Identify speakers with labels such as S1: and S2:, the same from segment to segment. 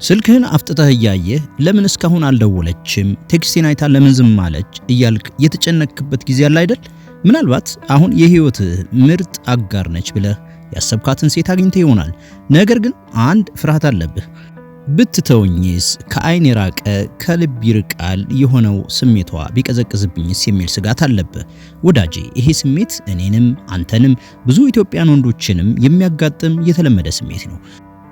S1: ስልክህን አፍጥተህ እያየህ ለምን እስካሁን አልደወለችም፣ ቴክስቴን አይታ ለምን ዝም አለች እያልክ የተጨነክበት ጊዜ አለ አይደል? ምናልባት አሁን የህይወትህ ምርጥ አጋር ነች ብለህ ያሰብካትን ሴት አግኝተህ ይሆናል። ነገር ግን አንድ ፍርሃት አለብህ። ብትተውኝስ፣ ከአይን የራቀ ከልብ ይርቃል የሆነው ስሜቷ ቢቀዘቅዝብኝስ የሚል ስጋት አለብህ። ወዳጄ፣ ይሄ ስሜት እኔንም አንተንም ብዙ ኢትዮጵያን ወንዶችንም የሚያጋጥም የተለመደ ስሜት ነው።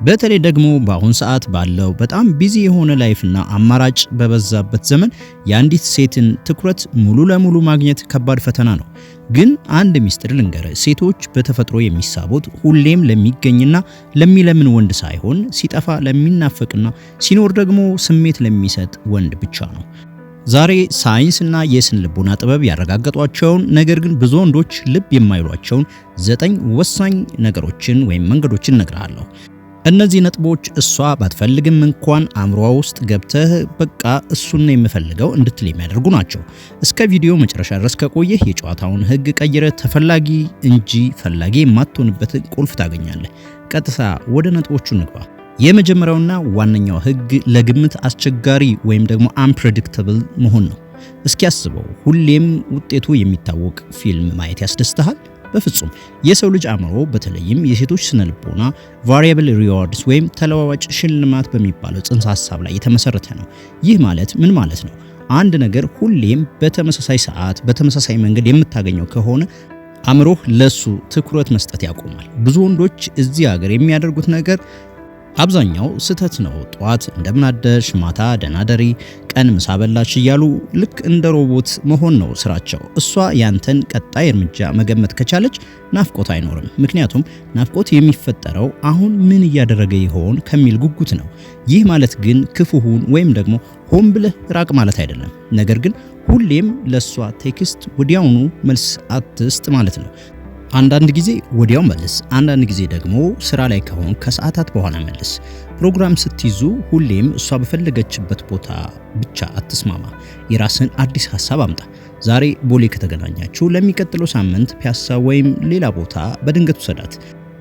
S1: በተለይ ደግሞ በአሁን ሰዓት ባለው በጣም ቢዚ የሆነ ላይፍና አማራጭ በበዛበት ዘመን የአንዲት ሴትን ትኩረት ሙሉ ለሙሉ ማግኘት ከባድ ፈተና ነው። ግን አንድ ሚስጥር ልንገርህ፣ ሴቶች በተፈጥሮ የሚሳቡት ሁሌም ለሚገኝና ለሚለምን ወንድ ሳይሆን ሲጠፋ ለሚናፈቅና ሲኖር ደግሞ ስሜት ለሚሰጥ ወንድ ብቻ ነው። ዛሬ ሳይንስና የስነ ልቦና ጥበብ ያረጋገጧቸውን ነገር ግን ብዙ ወንዶች ልብ የማይሏቸውን 9 ወሳኝ ነገሮችን ወይም መንገዶችን እነግርሃለሁ። እነዚህ ነጥቦች እሷ ባትፈልግም እንኳን አእምሮዋ ውስጥ ገብተህ በቃ እሱን ነው የምፈልገው እንድትል የሚያደርጉ ናቸው። እስከ ቪዲዮ መጨረሻ ድረስ ከቆየህ የጨዋታውን ሕግ ቀይረህ ተፈላጊ እንጂ ፈላጊ የማትሆንበትን ቁልፍ ታገኛለህ። ቀጥታ ወደ ነጥቦቹ እንግባ። የመጀመሪያውና ዋነኛው ሕግ ለግምት አስቸጋሪ ወይም ደግሞ አንፕሬዲክተብል መሆን ነው። እስኪ አስበው፣ ሁሌም ውጤቱ የሚታወቅ ፊልም ማየት ያስደስትሃል? በፍጹም። የሰው ልጅ አእምሮ በተለይም የሴቶች ስነ ልቦና ቫሪያብል ሪዋርድስ ወይም ተለዋዋጭ ሽልማት በሚባለው ጽንሰ ሐሳብ ላይ የተመሰረተ ነው። ይህ ማለት ምን ማለት ነው? አንድ ነገር ሁሌም በተመሳሳይ ሰዓት በተመሳሳይ መንገድ የምታገኘው ከሆነ አእምሮህ ለሱ ትኩረት መስጠት ያቆማል። ብዙ ወንዶች እዚህ ሀገር የሚያደርጉት ነገር አብዛኛው ስህተት ነው። ጧት እንደምን አደርሽ፣ ማታ ደህና ደሪ፣ ቀን ምሳ በላች እያሉ ልክ እንደ ሮቦት መሆን ነው ስራቸው። እሷ ያንተን ቀጣይ እርምጃ መገመት ከቻለች ናፍቆት አይኖርም። ምክንያቱም ናፍቆት የሚፈጠረው አሁን ምን እያደረገ ይሆን ከሚል ጉጉት ነው። ይህ ማለት ግን ክፉሁን ወይም ደግሞ ሆን ብለህ ራቅ ማለት አይደለም። ነገር ግን ሁሌም ለሷ ቴክስት ወዲያውኑ መልስ አትስጥ ማለት ነው። አንዳንድ ጊዜ ወዲያው መልስ፣ አንዳንድ ጊዜ ደግሞ ስራ ላይ ከሆን ከሰዓታት በኋላ መልስ። ፕሮግራም ስትይዙ ሁሌም እሷ በፈለገችበት ቦታ ብቻ አትስማማ። የራስን አዲስ ሐሳብ አምጣ። ዛሬ ቦሌ ከተገናኛችሁ ለሚቀጥለው ሳምንት ፒያሳ ወይም ሌላ ቦታ በድንገት ውሰዳት።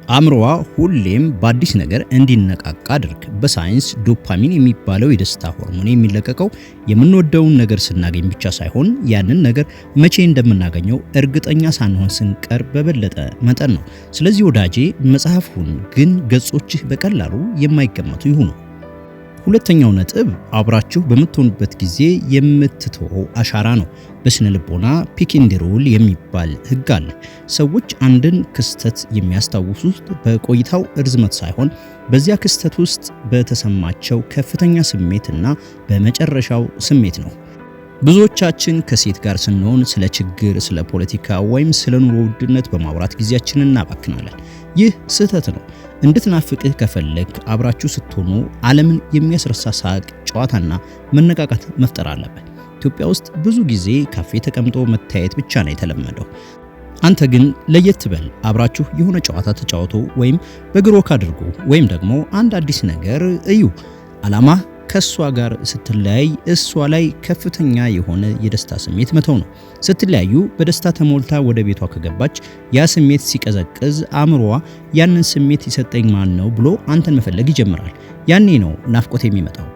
S1: አእምሮዋ ሁሌም በአዲስ ነገር እንዲነቃቃ አድርግ። በሳይንስ ዶፓሚን የሚባለው የደስታ ሆርሞን የሚለቀቀው የምንወደውን ነገር ስናገኝ ብቻ ሳይሆን ያንን ነገር መቼ እንደምናገኘው እርግጠኛ ሳንሆን ስንቀር በበለጠ መጠን ነው። ስለዚህ ወዳጄ፣ መጽሐፍ ሁን፣ ግን ገጾችህ በቀላሉ የማይገመቱ ይሁኑ። ሁለተኛው ነጥብ አብራችሁ በምትሆኑበት ጊዜ የምትተወው አሻራ ነው። በስነ ልቦና ፒክ ኤንድ ሮል የሚባል ሕግ አለ። ሰዎች አንድን ክስተት የሚያስታውሱት በቆይታው እርዝመት ሳይሆን በዚያ ክስተት ውስጥ በተሰማቸው ከፍተኛ ስሜትና በመጨረሻው ስሜት ነው። ብዙዎቻችን ከሴት ጋር ስንሆን ስለ ችግር፣ ስለ ፖለቲካ ወይም ስለ ኑሮ ውድነት በማውራት ጊዜያችንን እናባክናለን። ይህ ስህተት ነው። እንድትናፍቅህ ከፈለግ አብራችሁ ስትሆኑ ዓለምን የሚያስረሳ ሳቅ፣ ጨዋታና መነቃቃት መፍጠር አለበት። ኢትዮጵያ ውስጥ ብዙ ጊዜ ካፌ ተቀምጦ መታየት ብቻ ነው የተለመደው። አንተ ግን ለየት በል። አብራችሁ የሆነ ጨዋታ ተጫወቱ፣ ወይም በእግር ወክ አድርጉ፣ ወይም ደግሞ አንድ አዲስ ነገር እዩ። ዓላማ ከሷ ጋር ስትለያይ እሷ ላይ ከፍተኛ የሆነ የደስታ ስሜት መተው ነው። ስትለያዩ በደስታ ተሞልታ ወደ ቤቷ ከገባች ያ ስሜት ሲቀዘቅዝ አእምሮዋ ያንን ስሜት ይሰጠኝ ማን ነው ብሎ አንተን መፈለግ ይጀምራል። ያኔ ነው ናፍቆት የሚመጣው።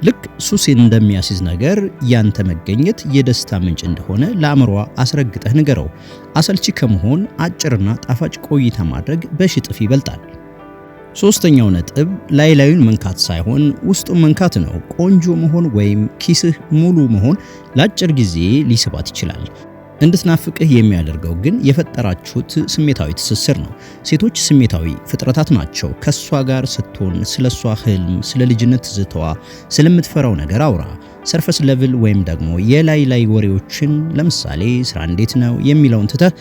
S1: ልክ ሱስ እንደሚያስይዝ ነገር ያንተ መገኘት የደስታ ምንጭ እንደሆነ ለአእምሮዋ አስረግጠህ ንገረው። አሰልቺ ከመሆን አጭርና ጣፋጭ ቆይታ ማድረግ በሽጥፍ ይበልጣል። ሶስተኛው ነጥብ ላዩን መንካት ሳይሆን ውስጡን መንካት ነው። ቆንጆ መሆን ወይም ኪስህ ሙሉ መሆን ለአጭር ጊዜ ሊስባት ይችላል። እንድትናፍቅህ የሚያደርገው ግን የፈጠራችሁት ስሜታዊ ትስስር ነው። ሴቶች ስሜታዊ ፍጥረታት ናቸው። ከሷ ጋር ስትሆን ስለሷ ህልም፣ ስለ ልጅነት ትዝታዋ፣ ስለምትፈራው ነገር አውራ። ሰርፈስ ሌቭል ወይም ደግሞ የላይ ወሬዎችን፣ ለምሳሌ ስራ እንዴት ነው የሚለውን ትተህ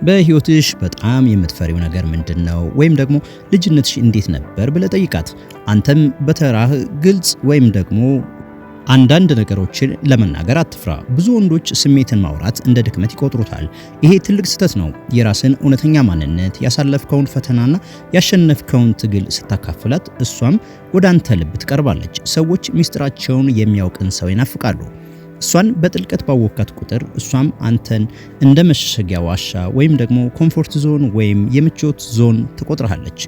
S1: በህይወትሽ በጣም የምትፈሪው ነገር ምንድነው? ወይም ደግሞ ልጅነትሽ እንዴት ነበር ብለህ ጠይቃት። አንተም በተራህ ግልጽ ወይም ደግሞ አንዳንድ ነገሮችን ለመናገር አትፍራ። ብዙ ወንዶች ስሜትን ማውራት እንደ ድክመት ይቆጥሩታል። ይሄ ትልቅ ስህተት ነው። የራስን እውነተኛ ማንነት፣ ያሳለፍከውን ፈተናና ያሸነፍከውን ትግል ስታካፍላት እሷም ወደ አንተ ልብ ትቀርባለች። ሰዎች ሚስጥራቸውን የሚያውቅን ሰው ይናፍቃሉ። እሷን በጥልቀት ባወካት ቁጥር እሷም አንተን እንደ መሸሸጊያ ዋሻ ወይም ደግሞ ኮምፎርት ዞን ወይም የምቾት ዞን ትቆጥራለች።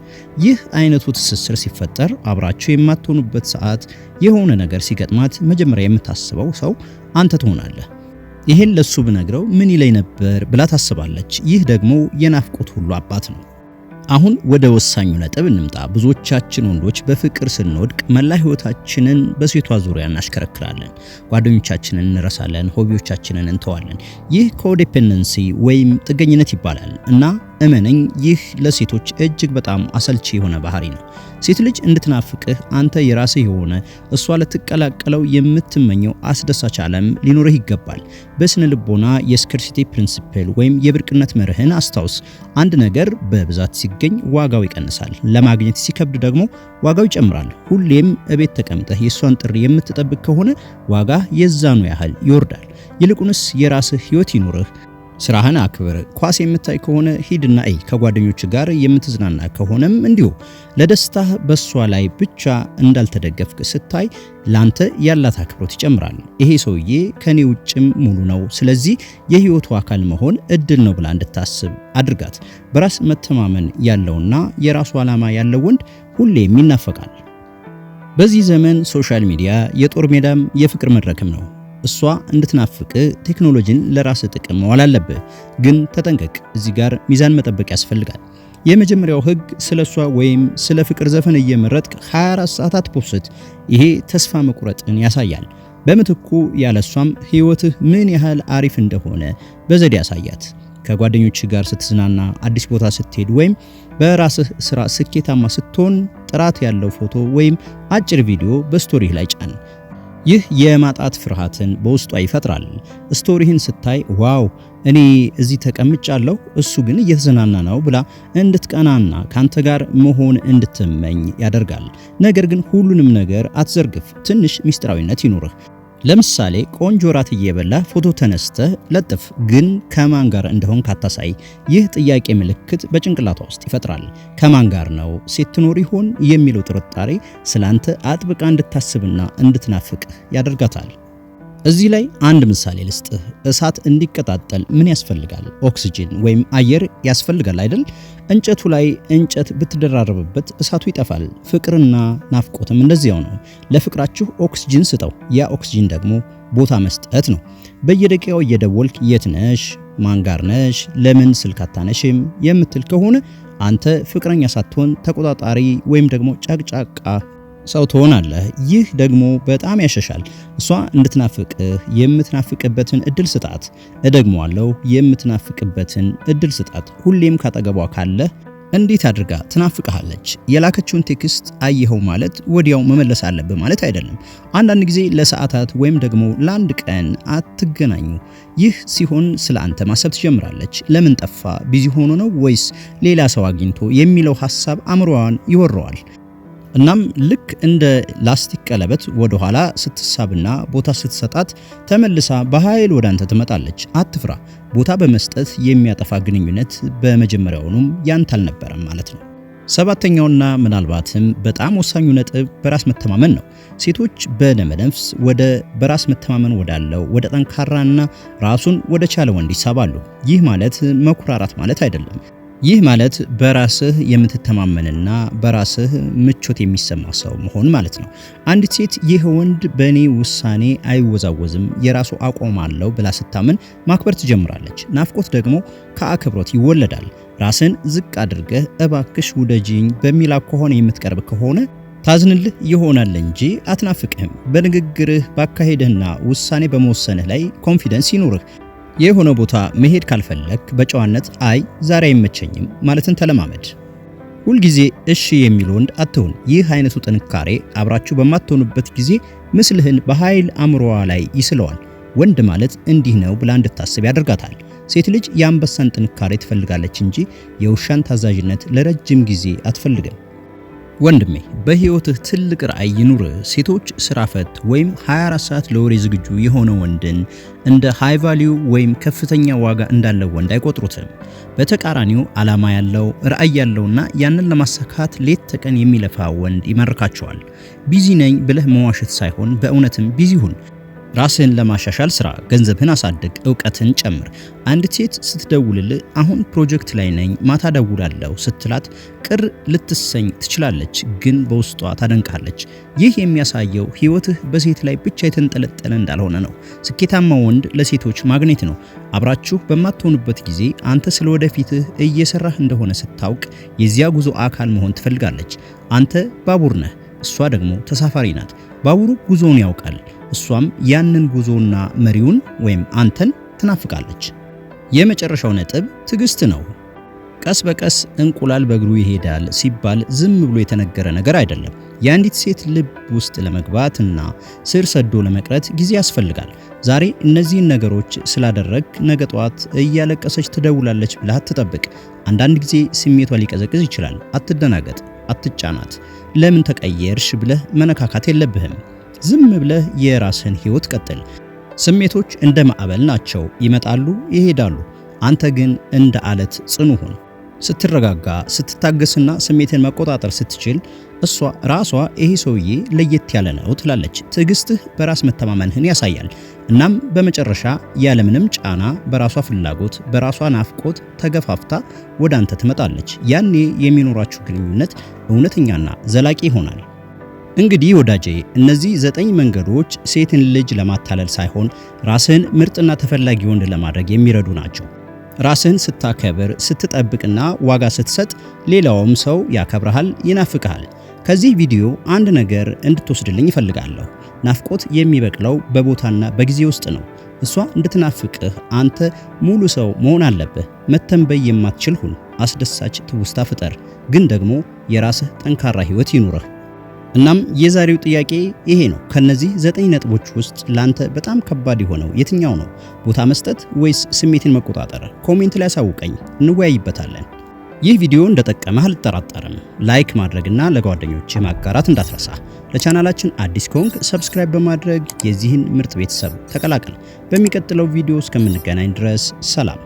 S1: ይህ አይነቱ ትስስር ሲፈጠር አብራችሁ የማትሆኑበት ሰዓት የሆነ ነገር ሲገጥማት መጀመሪያ የምታስበው ሰው አንተ ትሆናለህ። ይሄን ለሱ ብነግረው ምን ይለኝ ነበር ብላ ታስባለች። ይህ ደግሞ የናፍቆት ሁሉ አባት ነው። አሁን ወደ ወሳኙ ነጥብ እንምጣ። ብዙዎቻችን ወንዶች በፍቅር ስንወድቅ መላ ህይወታችንን በሴቷ ዙሪያ እናሽከረክራለን። ጓደኞቻችንን እንረሳለን፣ ሆቢዎቻችንን እንተዋለን። ይህ ኮዲፔንደንሲ ወይም ጥገኝነት ይባላል እና እመነኝ ይህ ለሴቶች እጅግ በጣም አሰልቺ የሆነ ባህሪ ነው። ሴት ልጅ እንድትናፍቅህ አንተ የራስህ የሆነ እሷ ለትቀላቀለው የምትመኘው አስደሳች ዓለም ሊኖርህ ይገባል። በስነ ልቦና የስካርሲቲ ፕሪንሲፕል ወይም የብርቅነት መርህን አስታውስ። አንድ ነገር በብዛት ሲገኝ ዋጋው ይቀንሳል፣ ለማግኘት ሲከብድ ደግሞ ዋጋው ይጨምራል። ሁሌም እቤት ተቀምጠህ የሷን ጥሪ የምትጠብቅ ከሆነ ዋጋ የዛኑ ያህል ይወርዳል። ይልቁንስ የራስህ ህይወት ይኑርህ። ስራህን አክብር። ኳስ የምታይ ከሆነ ሂድና እይ። ከጓደኞች ጋር የምትዝናና ከሆነም እንዲሁ። ለደስታህ በሷ ላይ ብቻ እንዳልተደገፍክ ስታይ ላንተ ያላት አክብሮት ይጨምራል። ይሄ ሰውዬ ከኔ ውጭም ሙሉ ነው፣ ስለዚህ የህይወቱ አካል መሆን እድል ነው ብላ እንድታስብ አድርጋት። በራስ መተማመን ያለውና የራሱ ዓላማ ያለው ወንድ ሁሌም ይናፈቃል። በዚህ ዘመን ሶሻል ሚዲያ የጦር ሜዳም የፍቅር መድረክም ነው። እሷ እንድትናፍቅ ቴክኖሎጂን ለራስ ጥቅም መዋል አለብህ። ግን ተጠንቀቅ፣ እዚህ ጋር ሚዛን መጠበቅ ያስፈልጋል። የመጀመሪያው ህግ ስለሷ ወይም ስለ ፍቅር ዘፈን እየመረጥክ 24 ሰዓታት ፖስት። ይሄ ተስፋ መቁረጥን ያሳያል። በምትኩ ያለሷም ህይወትህ ምን ያህል አሪፍ እንደሆነ በዘዴ ያሳያት። ከጓደኞች ጋር ስትዝናና፣ አዲስ ቦታ ስትሄድ ወይም በራስህ ስራ ስኬታማ ስትሆን ጥራት ያለው ፎቶ ወይም አጭር ቪዲዮ በስቶሪህ ላይ ጫን። ይህ የማጣት ፍርሃትን በውስጧ ይፈጥራል። ስቶሪህን ስታይ ዋው እኔ እዚህ ተቀምጫለሁ እሱ ግን እየተዝናና ነው ብላ እንድትቀናና ካንተ ጋር መሆን እንድትመኝ ያደርጋል። ነገር ግን ሁሉንም ነገር አትዘርግፍ። ትንሽ ሚስጥራዊነት ይኑርህ። ለምሳሌ ቆንጆ ራት እየበላ ፎቶ ተነስተህ ለጥፍ፣ ግን ከማን ጋር እንደሆን ካታሳይ። ይህ ጥያቄ ምልክት በጭንቅላቷ ውስጥ ይፈጥራል። ከማን ጋር ነው? ሴት ትኖር ይሆን የሚለው ጥርጣሬ ስላንተ አጥብቃ እንድታስብና እንድትናፍቅህ ያደርጋታል። እዚህ ላይ አንድ ምሳሌ ልስጥህ። እሳት እንዲቀጣጠል ምን ያስፈልጋል? ኦክሲጅን ወይም አየር ያስፈልጋል አይደል? እንጨቱ ላይ እንጨት ብትደራረብበት እሳቱ ይጠፋል። ፍቅርና ናፍቆትም እንደዚያው ነው። ለፍቅራችሁ ኦክሲጅን ስጠው። ያ ኦክሲጅን ደግሞ ቦታ መስጠት ነው። በየደቂቃው እየደወልክ የት ነሽ? ማን ጋር ነሽ? ለምን ስልክ አታነሽም? የምትል ከሆነ አንተ ፍቅረኛ ሳትሆን ተቆጣጣሪ ወይም ደግሞ ጨቅጫቃ ሰው ትሆናለህ። ይህ ደግሞ በጣም ያሸሻል። እሷ እንድትናፍቅህ የምትናፍቅበትን እድል ስጣት። እደግመዋለሁ፣ የምትናፍቅበትን እድል ስጣት። ሁሌም ካጠገቧ ካለ እንዴት አድርጋ ትናፍቅሃለች? የላከችውን ቴክስት አየኸው ማለት ወዲያው መመለስ አለብህ ማለት አይደለም። አንዳንድ ጊዜ ለሰዓታት ወይም ደግሞ ለአንድ ቀን አትገናኙ። ይህ ሲሆን ስለ አንተ ማሰብ ትጀምራለች። ለምን ጠፋ? ቢዚ ሆኖ ነው ወይስ ሌላ ሰው አግኝቶ የሚለው ሐሳብ አእምሮዋን ይወረዋል። እናም ልክ እንደ ላስቲክ ቀለበት ወደ ኋላ ስትሳብና ቦታ ስትሰጣት ተመልሳ በኃይል ወደ አንተ ትመጣለች። አትፍራ። ቦታ በመስጠት የሚያጠፋ ግንኙነት በመጀመሪያውኑም ያንተ አልነበረም ማለት ነው። ሰባተኛውና ምናልባትም በጣም ወሳኙ ነጥብ በራስ መተማመን ነው። ሴቶች በደመነፍስ ወደ በራስ መተማመን ወዳለው ወደ ጠንካራና ራሱን ወደ ቻለ ወንድ ይሳባሉ። ይህ ማለት መኩራራት ማለት አይደለም። ይህ ማለት በራስህ የምትተማመንና በራስህ ምቾት የሚሰማ ሰው መሆን ማለት ነው። አንዲት ሴት ይህ ወንድ በእኔ ውሳኔ አይወዛወዝም፣ የራሱ አቋም አለው ብላ ስታምን ማክበር ትጀምራለች። ናፍቆት ደግሞ ከአክብሮት ይወለዳል። ራስን ዝቅ አድርገህ እባክሽ ውደጂኝ በሚል ከሆነ የምትቀርብ ከሆነ ታዝንልህ ይሆናል እንጂ አትናፍቅህም። በንግግርህ ባካሄድህና ውሳኔ በመወሰንህ ላይ ኮንፊደንስ ይኑርህ። የሆነ ቦታ መሄድ ካልፈለክ በጨዋነት አይ ዛሬ አይመቸኝም ማለትን ተለማመድ። ሁልጊዜ እሺ የሚል ወንድ አትሁን። ይህ አይነቱ ጥንካሬ አብራችሁ በማትሆኑበት ጊዜ ምስልህን በኃይል አእምሮዋ ላይ ይስለዋል። ወንድ ማለት እንዲህ ነው ብላ እንድታስብ ያደርጋታል። ሴት ልጅ የአንበሳን ጥንካሬ ትፈልጋለች እንጂ የውሻን ታዛዥነት ለረጅም ጊዜ አትፈልግም። ወንድሜ በህይወትህ ትልቅ ራዕይ ይኑር። ሴቶች ስራ ፈት ወይም 24 ሰዓት ለወሬ ዝግጁ የሆነ ወንድን እንደ ሃይ ቫልዩ ወይም ከፍተኛ ዋጋ እንዳለው ወንድ አይቆጥሩትም። በተቃራኒው ዓላማ ያለው ራዕይ ያለውና ያንን ለማሳካት ሌት ተቀን የሚለፋ ወንድ ይማርካቸዋል። ቢዚ ነኝ ብለህ መዋሸት ሳይሆን በእውነትም ቢዚ ሁን። ራስህን ለማሻሻል ስራ፣ ገንዘብህን አሳድግ፣ ዕውቀትን ጨምር። አንዲት ሴት ስትደውልልህ አሁን ፕሮጀክት ላይ ነኝ ማታ ደውላለሁ ስትላት ቅር ልትሰኝ ትችላለች፣ ግን በውስጧ ታደንቃለች። ይህ የሚያሳየው ህይወትህ በሴት ላይ ብቻ የተንጠለጠለ እንዳልሆነ ነው። ስኬታማ ወንድ ለሴቶች ማግኔት ነው። አብራችሁ በማትሆኑበት ጊዜ አንተ ስለወደፊትህ እየሰራህ እንደሆነ ስታውቅ የዚያ ጉዞ አካል መሆን ትፈልጋለች። አንተ ባቡር ነህ፣ እሷ ደግሞ ተሳፋሪ ናት። ባቡሩ ጉዞውን ያውቃል፣ እሷም ያንን ጉዞና መሪውን ወይም አንተን ትናፍቃለች። የመጨረሻው ነጥብ ትዕግስት ነው። ቀስ በቀስ እንቁላል በእግሩ ይሄዳል ሲባል ዝም ብሎ የተነገረ ነገር አይደለም። የአንዲት ሴት ልብ ውስጥ ለመግባትና ስር ሰዶ ለመቅረት ጊዜ ያስፈልጋል። ዛሬ እነዚህን ነገሮች ስላደረግ ነገ ጧት እያለቀሰች ትደውላለች ብለህ አትጠብቅ። አንዳንድ ጊዜ ስሜቷ ሊቀዘቅዝ ይችላል። አትደናገጥ፣ አትጫናት። ለምን ተቀየርሽ ብለህ መነካካት የለብህም። ዝም ብለህ የራስህን ህይወት ቀጥል። ስሜቶች እንደ ማዕበል ናቸው፣ ይመጣሉ፣ ይሄዳሉ። አንተ ግን እንደ አለት ጽኑ ሁን። ስትረጋጋ፣ ስትታገስና ስሜትን መቆጣጠር ስትችል እሷ ራሷ ይሄ ሰውዬ ለየት ያለ ነው ትላለች። ትዕግስትህ በራስ መተማመንህን ያሳያል። እናም በመጨረሻ ያለምንም ጫና በራሷ ፍላጎት፣ በራሷ ናፍቆት ተገፋፍታ ወደ አንተ ትመጣለች። ያኔ የሚኖራችሁ ግንኙነት እውነተኛና ዘላቂ ይሆናል። እንግዲህ ወዳጄ እነዚህ 9 መንገዶች ሴትን ልጅ ለማታለል ሳይሆን ራስህን ምርጥና ተፈላጊ ወንድ ለማድረግ የሚረዱ ናቸው። ራስህን ስታከብር፣ ስትጠብቅና ዋጋ ስትሰጥ ሌላውም ሰው ያከብርሃል፣ ይናፍቅሃል። ከዚህ ቪዲዮ አንድ ነገር እንድትወስድልኝ እፈልጋለሁ። ናፍቆት የሚበቅለው በቦታና በጊዜ ውስጥ ነው። እሷ እንድትናፍቅህ አንተ ሙሉ ሰው መሆን አለብህ። መተንበይ የማትችል ሁን። አስደሳች ትውስታ ፍጠር፣ ግን ደግሞ የራስህ ጠንካራ ህይወት ይኑርህ። እናም የዛሬው ጥያቄ ይሄ ነው። ከነዚህ 9 ነጥቦች ውስጥ ላንተ በጣም ከባድ የሆነው የትኛው ነው? ቦታ መስጠት ወይስ ስሜትን መቆጣጠር? ኮሜንት ላይ አሳውቀኝ፣ እንወያይበታለን። ይህ ቪዲዮ እንደጠቀመህ አልጠራጠርም። ላይክ ማድረግና ለጓደኞችህ ማጋራት እንዳትረሳ። ለቻናላችን አዲስ ከሆንክ ሰብስክራይብ በማድረግ የዚህን ምርጥ ቤተሰብ ተቀላቀል። በሚቀጥለው ቪዲዮ እስከምንገናኝ ድረስ ሰላም።